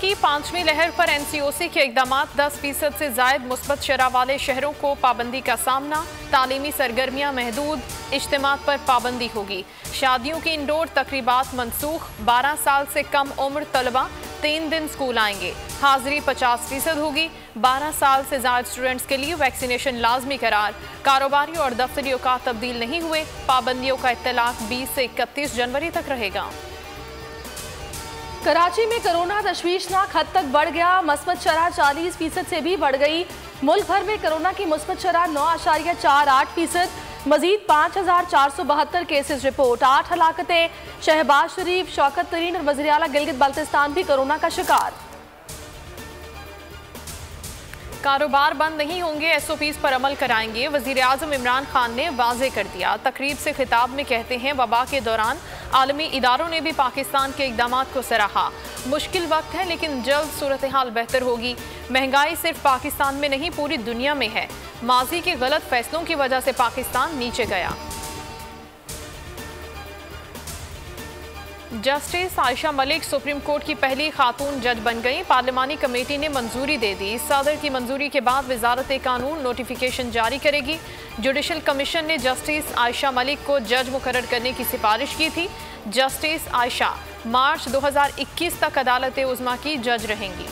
की 5वीं लहर पर एनसीओसी के इकदाम 10% से ज्यादा मुस्बत शरह वाले शहरों को पाबंदी का सामना। तालीमी सरगर्मियां महदूद, इज्तिमात पर पाबंदी होगी। शादियों की इंडोर तकरीबात मनसूख। 12 साल से कम उम्र तलबा 3 दिन स्कूल आएंगे। हाजिरी 50% होगी। 12 साल से ज्यादा स्टूडेंट्स के लिए वैक्सीनेशन लाजमी करार। कारोबारी और दफ्तरी औकात तब्दील नहीं हुए। पाबंदियों का इत्तलाक 20 से 31 जनवरी तक रहेगा। कराची में कोरोना तशवीशनाक हद तक बढ़ गया। मुस्बत शरह 40% से भी बढ़ गई। मुल्क भर में कोरोना की मुस्बत शरह 9.48%। मजीद 5472 केसेस रिपोर्ट। 8 हलाकतें। शहबाज शरीफ, शौकत तरीन और वज़ीर आला गिलगित बाल्तिस्तान भी कोरोना का शिकार। कारोबार बंद नहीं होंगे, SOPs पर अमल कराएंगे। वज़ीर आज़म इमरान खान ने वाज़े कर दिया। तकरीब से खिताब में कहते हैं, वबा के दौरान आलमी इदारों ने भी पाकिस्तान के इक़दाम को सराहा। मुश्किल वक्त है लेकिन जल्द सूरत हाल बेहतर होगी। महंगाई सिर्फ पाकिस्तान में नहीं पूरी दुनिया में है। माजी के गलत फैसलों की वजह से पाकिस्तान नीचे गया। Justice Ayesha Malik supreme court की पहली खातून जज बन गई। पार्लिमानी कमेटी ने मंजूरी दे दी। सदर की मंजूरी के बाद वजारत कानून नोटिफिकेशन जारी करेगी। जुडिशल कमीशन ने जस्टिस आयशा मलिक को जज मुकर्रर करने की सिफारिश की थी। जस्टिस आयशा मार्च 2021 तक अदालत उज़्मा की जज रहेंगी।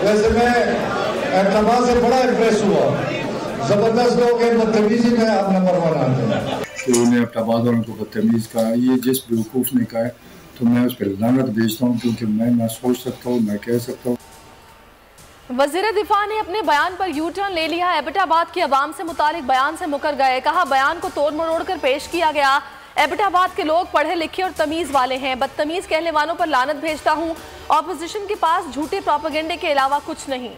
वैसे मैं एतमाद से बड़ा इम्प्रेस हुआ। जबरदस्त लोग हैं, बदतमीजी में आप नंबर 1 आते हैं। तो उन्हें अब्टाबाद वालों को बदतमीज कहा, ये जिस बेवकूफ़ ने कहा है तो मैं उस पर लानत भेजता हूँ, क्योंकि मैं ना सोच सकता हूँ, मैं कह सकता हूँ। वज़ीर दिफा ने अपने बयान पर यू टर्न ले लिया। एबटाबाद के अवाम से मुतालिक बयान से मुकर गए। कहा, बयान को तोड़ मरोड़ कर पेश किया गया। एबटाबाद के लोग पढ़े लिखे और तमीज़ वाले हैं। बदतमीज़ कहने वालों पर लानत भेजता हूँ। ऑपोजिशन के पास झूठे प्रोपेगेंडे के अलावा कुछ नहीं।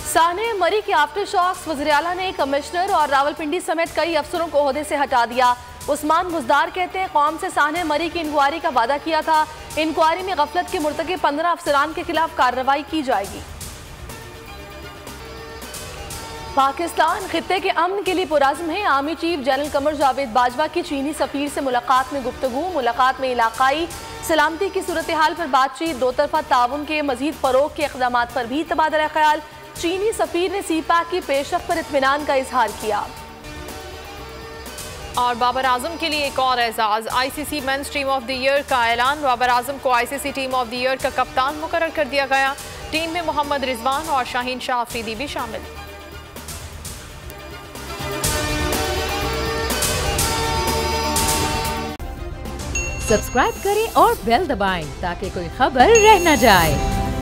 साने मरी के आफ्टर शॉक्स। वज़ीर आला ने कमिश्नर और रावलपिंडी समेत कई अफसरों को ओहदे से हटा दिया। उस्मान बुज़दार कहते हैं, कौम से साने मरी की इंक्वायरी का वादा किया था। इंक्वायरी में गफलत के मुर्तकिब 15 अफसरान के खिलाफ कार्रवाई की जाएगी। पाकिस्तान खित्ते के अमन के लिए पुरज़्म है। Army chief general Qamar Javed Bajwa की चीनी सफीर से मुलाकात में गुफ्तगू। मुलाकात में इलाकाई सलामती की सूरत हाल पर बातचीत। दो तरफा ताउन के मजीद फरोग के इक़दामात पर भी तबादला ख्याल। चीनी सफीर ने सीपैक की पेशरफ पर इत्मीनान का इजहार किया। और बाबर आजम के लिए एक और एजाज। ICC men's team of the year का ऐलान। बाबर आजम को ICC team of the year का कप्तान मुकर्रर कर दिया गया। टीम में मोहम्मद रिजवान और शाहीन शाह अफरीदी भी शामिल। सब्सक्राइब करें और बेल दबाएं ताकि कोई खबर रह न जाए।